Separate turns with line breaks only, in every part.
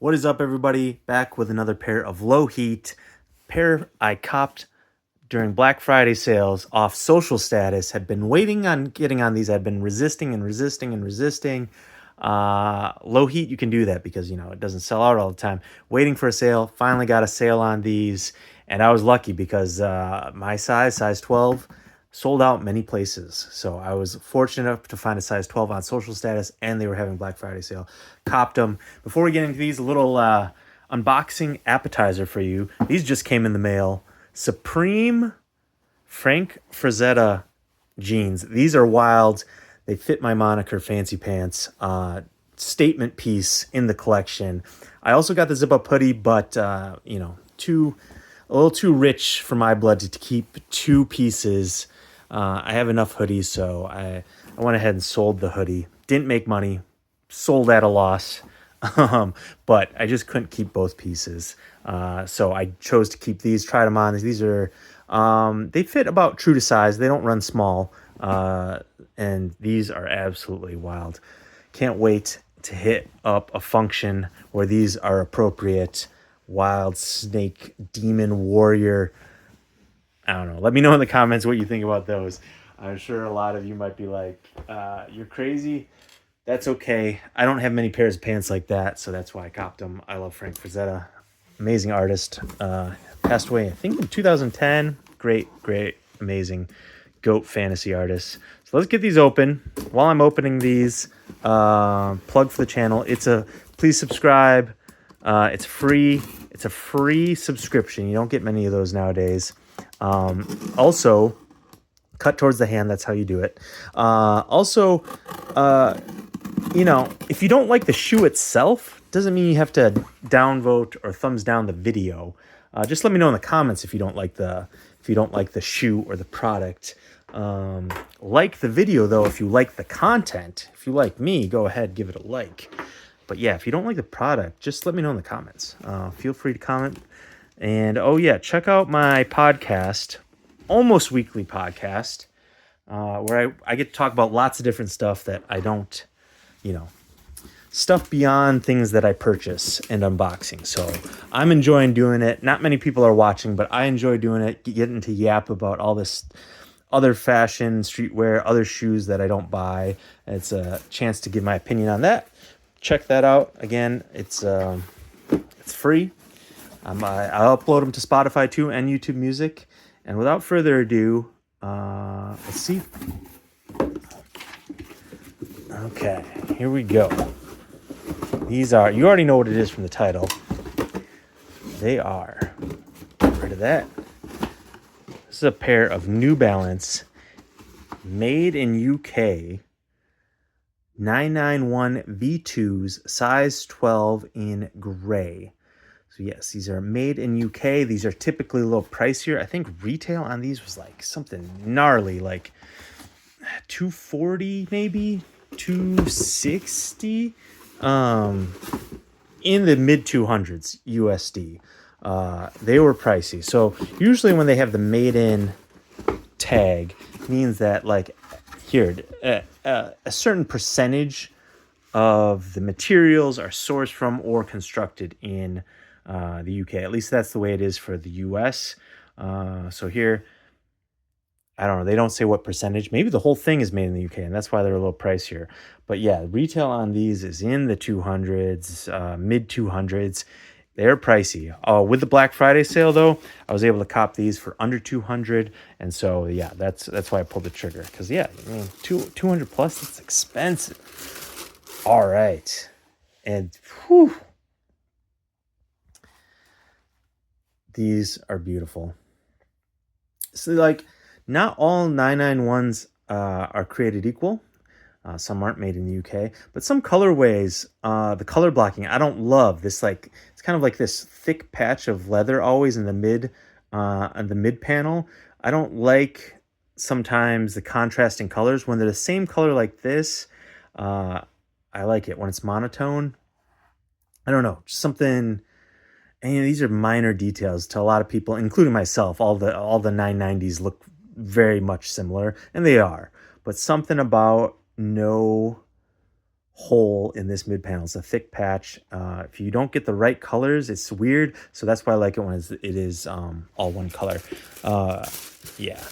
What is up, everybody? Back with another pair of Lowheat. Pair I copped during Black Friday sales off Social Status. Had been waiting on getting on these. I'd been resisting and resisting and resisting. Lowheat, you can do that because it doesn't sell out all the time. Waiting for a sale. Finally got a sale on these, and I was lucky because my size 12, sold out many places. So I was fortunate enough to find a size 12 on Social Status, and they were having Black Friday sale. Copped them. Before we get into these, a little unboxing appetizer for you. These just came in the mail. Supreme Frank Frazetta jeans. These are wild. They fit my moniker, Fancy Pants. Statement piece in the collection. I also got the zip-up hoodie, but a little too rich for my blood to keep two pieces. I have enough hoodies, so I went ahead and sold the hoodie. Didn't make money, sold at a loss, but I just couldn't keep both pieces. So I chose to keep these, tried them on. These are, they fit about true to size. They don't run small, and these are absolutely wild. Can't wait to hit up a function where these are appropriate. Wild snake demon warrior. I don't know. Let me know in the comments what you think about those. I'm sure a lot of you might be like, you're crazy. That's okay. I don't have many pairs of pants like that, so that's why I copped them. I love Frank Frazetta. Amazing artist. Passed away, I think, in 2010. Great, amazing GOAT fantasy artist. So let's get these open. While I'm opening these, plug for the channel. Please subscribe. It's free. It's a free subscription. You don't get many of those nowadays. Also, cut towards the hand. That's how you do it. If you don't like the shoe itself, doesn't mean you have to downvote or thumbs down the video. Just let me know in the comments if you don't like the shoe or the product. Like the video though, if you like the content. If you like me, go ahead, give it a like. But yeah, if you don't like the product, just let me know in the comments. Feel free to comment. And check out my podcast, almost weekly podcast, where I get to talk about lots of different stuff that I don't, stuff beyond things that I purchase and unboxing. So I'm enjoying doing it. Not many people are watching, but I enjoy doing it, getting to yap about all this other fashion, streetwear, other shoes that I don't buy. It's a chance to give my opinion on that. Check that out. Again, it's free. I upload them to Spotify too and YouTube Music. And without further ado, let's see. Okay, here we go. These are, you already know what it is from the title. They are, get rid of that. This is a pair of New Balance, made in UK, 991 V2s, size 12 in gray. So yes, these are made in UK. These are typically a little pricier. I think retail on these was like something gnarly, like $240 maybe, $260, in the mid 200s USD. They were pricey. So usually when they have the made in tag, means that like here, a certain percentage of the materials are sourced from or constructed in the UK. At least that's the way it is for the US. So here, I don't know. They don't say what percentage. Maybe the whole thing is made in the UK, and that's why they're a little pricier. But yeah, retail on these is in the 200s, mid 200s. They're pricey. With the Black Friday sale, though, I was able to cop these for under 200, and so yeah, that's why I pulled the trigger. Because yeah, 200 plus, it's expensive. All right, and whew, these are beautiful. So like, not all 991s are created equal. Some aren't made in the UK, but some colorways, the color blocking, I don't love this. Like, it's kind of like this thick patch of leather always in the mid panel. I don't like sometimes the contrasting colors when they're the same color like this. I like it when it's monotone. I don't know, just something. And these are minor details to a lot of people, including myself. All the 990s look very much similar, and they are. But something about no hole in this mid panel. It's a thick patch. If you don't get the right colors, it's weird. So that's why I like it when it is all one color. Yeah,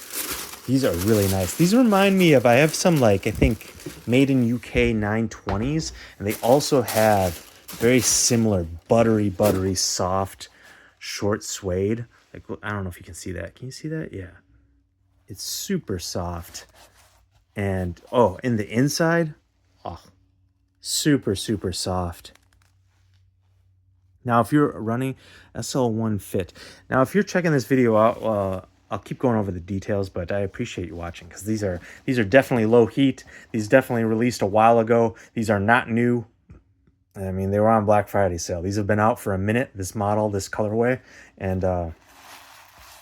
these are really nice. These remind me of, I have some like, I think made in UK 920s, and they also have very similar buttery, soft, short suede. Like, I don't know if you can see that. Can you see that? Yeah. It's super soft. And oh, in the inside, oh, super soft. Now, if you're running SL1 fit, now if you're checking this video out, I'll keep going over the details, but I appreciate you watching, because these are definitely Lowheat. These definitely released a while ago. These are not new. I mean, they were on Black Friday sale. These have been out for a minute, this model, this colorway. And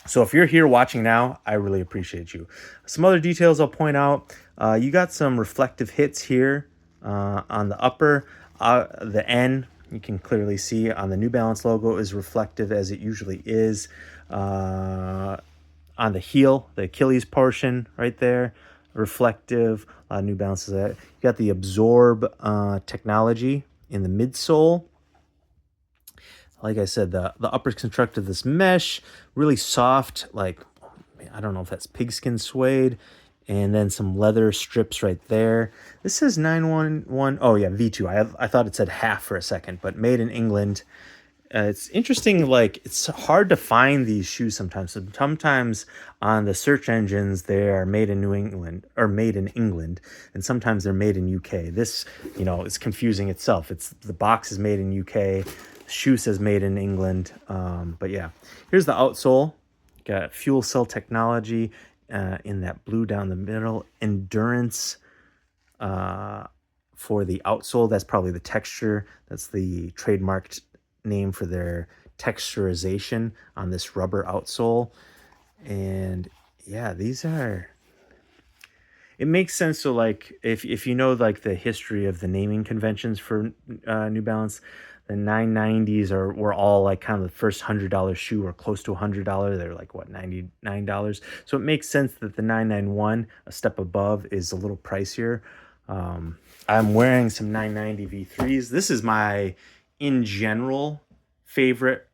so if you're here watching now, I really appreciate you. Some other details I'll point out. You got some reflective hits here on the upper. The N, you can clearly see on the New Balance logo, is reflective as it usually is. On the heel, the Achilles portion right there, reflective. A lot of New Balances that. You got the Absorb technology in the midsole. Like I said, the upper constructed this mesh, really soft, like, I don't know if that's pigskin suede, and then some leather strips right there. This says 911. Oh yeah, V2. I thought it said half for a second, but made in England. It's interesting, like, it's hard to find these shoes sometimes. Sometimes on the search engines, they are made in New England or made in England, and sometimes they're made in UK. This, it's confusing itself. It's the box is made in UK, shoe says made in England. But yeah, here's the outsole. Got fuel cell technology in that blue down the middle. Endurance for the outsole. That's probably the texture. That's the trademarked name for their texturization on this rubber outsole. And yeah, these are, it makes sense. So like if you know like the history of the naming conventions for New Balance, the 990s were all like kind of the first $100 shoe, or close to $100. They're like what, $99. So it makes sense that the 991, a step above, is a little pricier. I'm wearing some 990 V3s. This is my, in general, favorite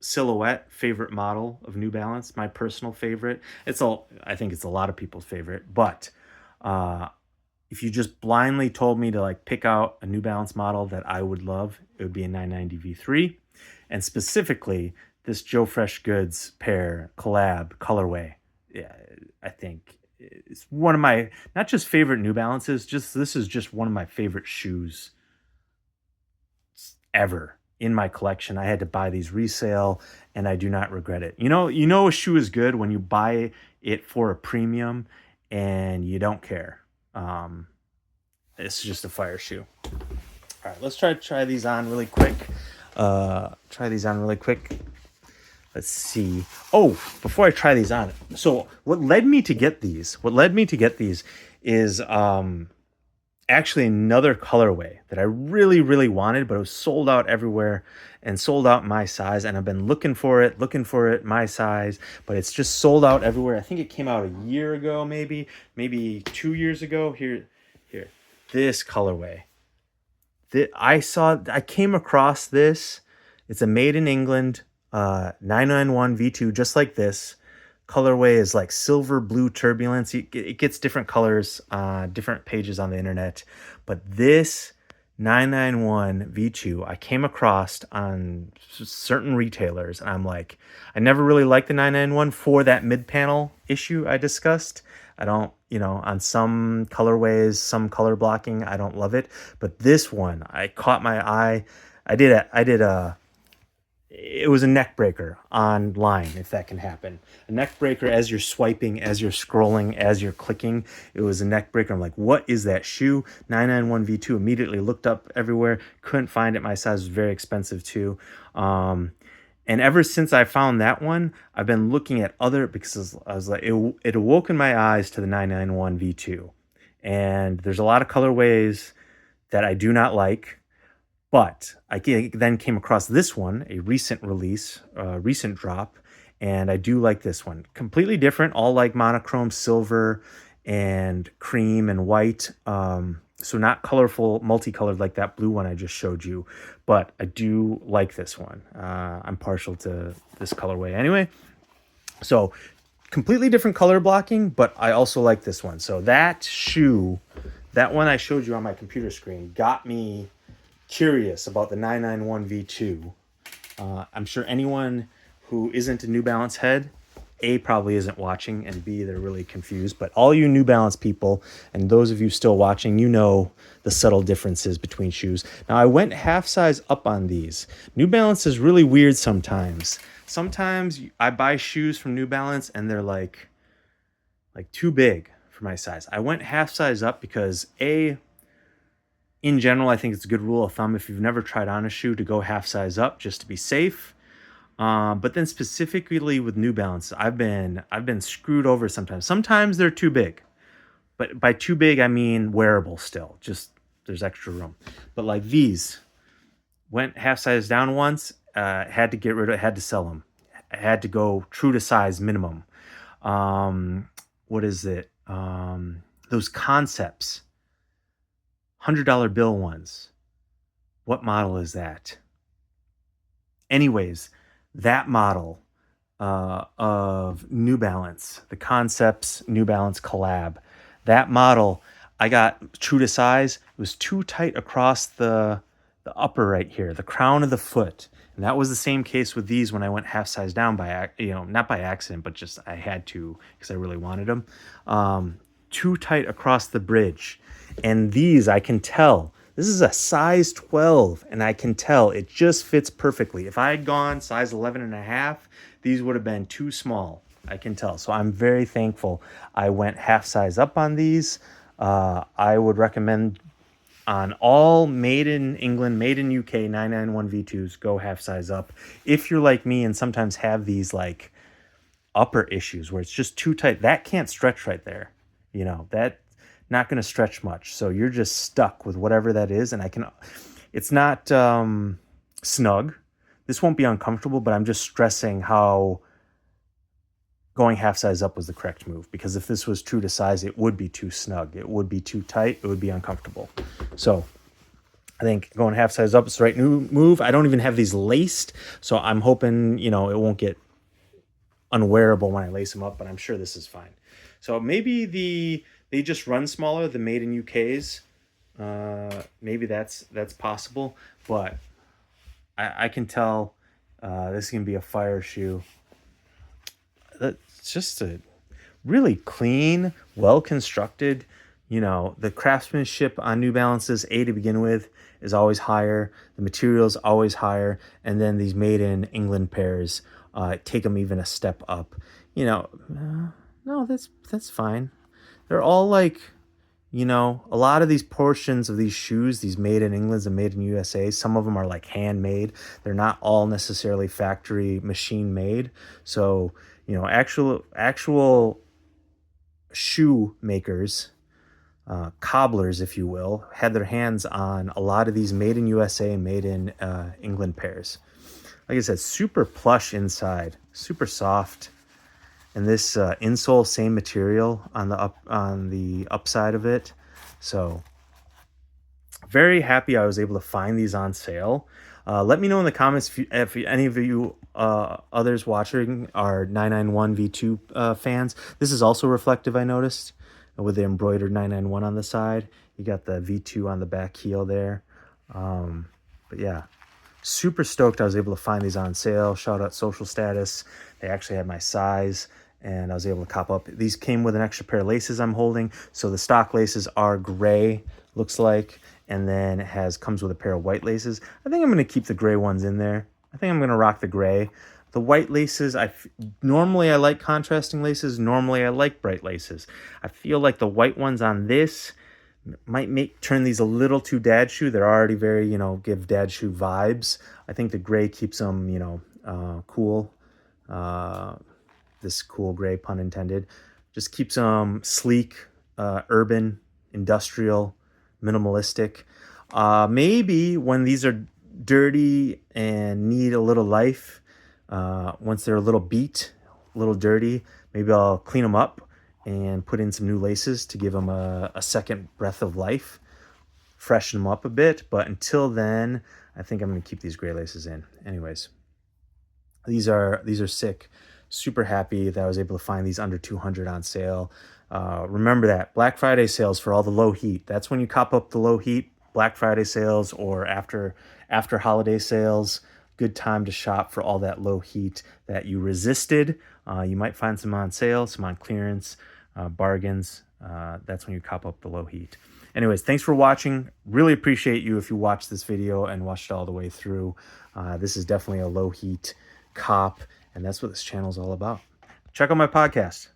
silhouette, favorite model of New Balance. My personal favorite. I think it's a lot of people's favorite. But if you just blindly told me to like pick out a New Balance model that I would love, it would be a 990 V3, and specifically this Joe Fresh Goods pair collab colorway. Yeah, I think it's one of my, not just favorite New Balances, this is just one of my favorite shoes ever in my collection. I had to buy these resale, and I do not regret it. A shoe is good when you buy it for a premium and you don't care. It's just a fire shoe. All right, let's try these on really quick. Let's see. Oh, before I try these on, so what led me to get these is actually another colorway that I really wanted, but it was sold out everywhere and sold out my size. And I've been looking for it, my size, but it's just sold out everywhere. I think it came out a year ago, maybe 2 years ago. Here, this colorway. I came across this. It's a made in England 991 V2, just like this. Colorway is like silver blue turbulence. It gets different colors, different pages on the internet. But this 991 V2 I came across on certain retailers, and I'm like, I never really liked the 991 for that mid panel issue I discussed. I don't, on some colorways, some color blocking, I don't love it. But this one, I caught my eye. It was a neck breaker online, if that can happen. A neck breaker as you're swiping, as you're scrolling, as you're clicking. It was a neck breaker. I'm like, what is that shoe? 991 V2. Immediately looked up everywhere. Couldn't find it. My size was very expensive too. And ever since I found that one, I've been looking at other, because I was like, it awoken my eyes to the 991 V2. And there's a lot of colorways that I do not like. But I then came across this one, a recent release, recent drop, and I do like this one. Completely different, all like monochrome silver and cream and white. So not colorful, multicolored like that blue one I just showed you, but I do like this one. I'm partial to this colorway anyway. So completely different color blocking, but I also like this one. So that shoe, that one I showed you on my computer screen, got me curious about the 991 V2. I'm sure anyone who isn't a New Balance head, A, probably isn't watching, and B, they're really confused. But all you New Balance people, and those of you still watching, you know the subtle differences between shoes. Now, I went half size up on these. New Balance is really weird sometimes. Sometimes I buy shoes from New Balance and they're like too big for my size. I went half size up because A, in general, I think it's a good rule of thumb if you've never tried on a shoe to go half size up just to be safe. But then specifically with New Balance, I've been screwed over sometimes. Sometimes they're too big, but by too big I mean wearable still. Just there's extra room. But like these, went half size down once. Had to get rid of. Had to sell them. I had to go true to size minimum. What is it? Those Concepts, $100 bill ones. What model is that? Anyways, that model of New Balance, the Concepts New Balance collab, that model, I got true to size. It was too tight across the upper right here, the crown of the foot. And that was the same case with these when I went half size down by, not by accident, but just I had to because I really wanted them. Too tight across the bridge. And these, I can tell, this is a size 12, and I can tell it just fits perfectly. If I had gone size 11 and a half, these would have been too small. I can tell. So I'm very thankful I went half size up on these. I would recommend on all made in England, made in UK 991 V2s, go half size up. If you're like me and sometimes have these like upper issues where it's just too tight, that can't stretch right there. That not going to stretch much. So you're just stuck with whatever that is. And it's not snug. This won't be uncomfortable, but I'm just stressing how going half size up was the correct move, because if this was true to size, it would be too snug. It would be too tight. It would be uncomfortable. So I think going half size up is the right move. I don't even have these laced, so I'm hoping, it won't get unwearable when I lace them up, but I'm sure this is fine. So maybe they just run smaller, the made in UKs. Maybe that's possible, but I can tell this is going to be a fire shoe. It's just a really clean, well-constructed, the craftsmanship on New Balances, A, to begin with, is always higher. The material's always higher. And then these made in England pairs take them even a step up. No, that's fine. They're all like, a lot of these portions of these shoes, these made in England and made in USA, some of them are like handmade. They're not all necessarily factory machine made. So, actual shoe makers, cobblers, if you will, had their hands on a lot of these made in USA and made in England pairs. Like I said, super plush inside, super soft. And this insole, same material on the upside of it. So very happy I was able to find these on sale. Let me know in the comments if any of you others watching are 991 V2 fans. This is also reflective, I noticed, with the embroidered 991 on the side. You got the V2 on the back heel there. But yeah, super stoked I was able to find these on sale. Shout out Social Status. They actually had my size, and I was able to cop up. These came with an extra pair of laces I'm holding. So the stock laces are gray, looks like, and then it comes with a pair of white laces. I think I'm going to keep the gray ones in there. I think I'm going to rock the gray. The white laces, normally I like contrasting laces. Normally I like bright laces. I feel like the white ones on this might turn these a little too dad shoe. They're already very, give dad shoe vibes. I think the gray keeps them, cool. This cool gray, pun intended, just keeps them sleek, urban, industrial, minimalistic. Maybe when these are dirty and need a little life, once they're a little beat, a little dirty, maybe I'll clean them up and put in some new laces to give them a second breath of life. freshen them up a bit. But until then, I think I'm going to keep these gray laces in. Anyways, these are sick. Super happy that I was able to find these under 200 on sale. Remember that Black Friday sales for all the Lowheat. That's when you cop up the Lowheat. Black Friday sales or after holiday sales. Good time to shop for all that Lowheat that you resisted. You might find some on sale, some on clearance, bargains. That's when you cop up the Lowheat. Anyways, thanks for watching. Really appreciate you if you watched this video and watched it all the way through. This is definitely a Lowheat cop, and that's what this channel is all about. Check out my podcast.